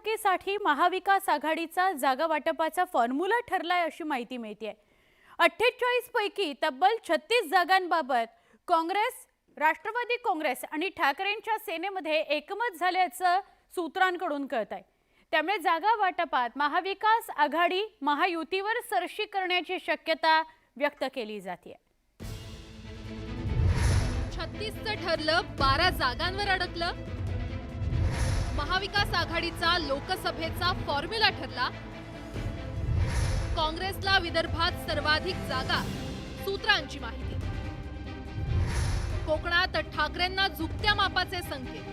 निवडणुकीसाठी महाविकास आघाडीचा जागा वाटपाचा फॉर्म्युला ठरलाय अशी माहिती मिळते। 48 पैकी तब्बल 36 जागांबाबत काँग्रेस, राष्ट्रवादी काँग्रेस आणि ठाकरेंच्या सेनेमध्ये एकमत झाल्याचं सूत्रांकडून कळतंय। त्यामुळे जागा वाटपात महाविकास आघाडी महायुतीवर सरशी करण्याची शक्यता व्यक्त केली जाते। 36चं ठरलं, 12 जागांवर अडकलं। महाविकास आघाडीचा लोकसभेचा फॉर्म्युला ठरला। काँग्रेसला विदर्भात सर्वाधिक जागा, सूत्रांची माहिती। कोकणात ठाकरेंना झुकत्या मापाचे संकेत।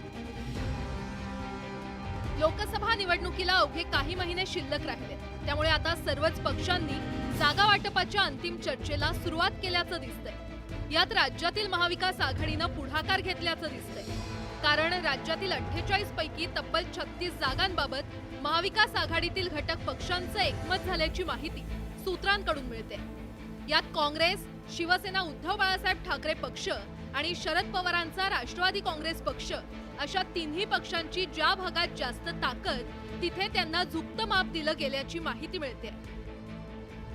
लोकसभा निवडणुकीला अवघे काही महिने शिल्लक राहिले, त्यामुळे आता सर्वच पक्षांनी जागा वाटपाच्या अंतिम चर्चेला सुरुवात केल्याचं दिसतंय। यात राज्यातील महाविकास आघाडीनं पुढाकार घेतल्याचं दिसतंय, कारण राज्यातील 48 पैकी तब्बल 36 जागांबाबत महाविकास आघाडीतील घटक पक्षांचं एकमत झाल्याची माहिती सूत्रांकडून मिळते। यात काँग्रेस, शिवसेना उद्धव बाळासाहेब ठाकरे पक्ष आणि शरद पवारांचा राष्ट्रवादी काँग्रेस पक्ष अशा तिन्ही पक्षांची ज्या भागात जास्त ताकद, तिथे त्यांना झुकतं माप दिलं गेल्याची माहिती मिळते।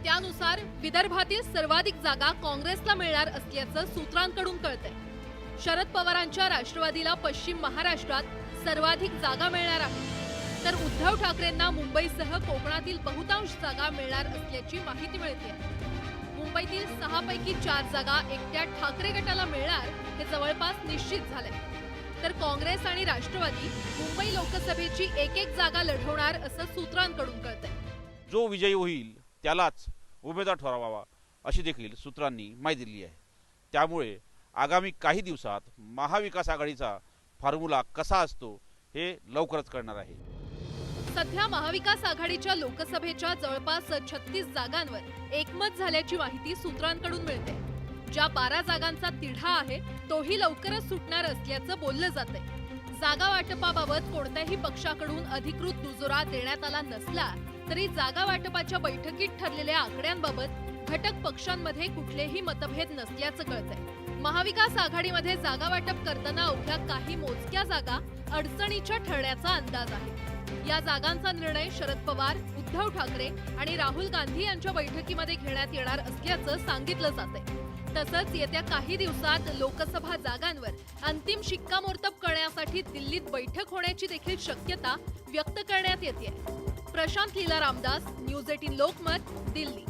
त्यानुसार विदर्भातील सर्वाधिक जागा काँग्रेसला मिळणार असल्याचं सूत्रांकडून कळतंय। शरद पवारांच्या राष्ट्रवादीला पश्चिम महाराष्ट्रात सर्वाधिक जागा मिळणार आहे, तर उद्धव ठाकरेंना मुंबईसह कोकणातील बहुतांश जागा मिळणार असल्याची माहिती मिळते। मुंबईतील 6 पैकी 4 जागा एकट्या ठाकरे गटाला मिळणार हे जवळपास निश्चित झालंय, तर काँग्रेस आणि राष्ट्रवादी मुंबई लोकसभेची एक जागा लढवणार असं सूत्रांकडून कळतंय। जो विजयी होईल त्यालाच उमेदवार ठरवावा अशी देखील सूत्रांनी माहिती दिली आहे। त्यामुळे आगामी काही दिवसात महाविकास आघाडीचा फॉर्म्युला कसा असतो हे लवकरच कळणार आहे। सध्या महाविकास आघाडीच्या लोकसभेच्या जवळपास 36 जागांवर एकमत झाल्याची माहिती सूत्रांकडून मिळते। ज्या 12 जागांचा तिढा आहे तोही लवकरच सुटणार असल्याचं बोललं जातंय। जागा वाटपाबाबत कोणत्याही पक्षाकडून अधिकृत दुजोरा देण्यात आला नसला तरी जागा वाटपाच्या बैठकीत ठरलेल्या आकड्यांबाबत घटक पक्षांमध्ये कुठलेही मतभेद नसल्याचं कळतंय। महाविकास आघाडीमध्ये जागा वाटप करताना अवघ्या काही मोजक्या जागा अडचणीच्या ठरण्याचा अंदाज आहे। या जागांचा निर्णय शरद पवार, उद्धव ठाकरे आणि राहुल गांधी यांच्या बैठकीमध्ये घेण्यात येणार असल्याचं सांगितलं जातंय। तसंच येत्या काही दिवसात लोकसभा जागांवर अंतिम शिक्कामोर्तब करण्यासाठी दिल्लीत बैठक होण्याची देखील शक्यता व्यक्त करण्यात येते। प्रशांत लीला रामदास, न्यूज 18 लोकमत, दिल्ली।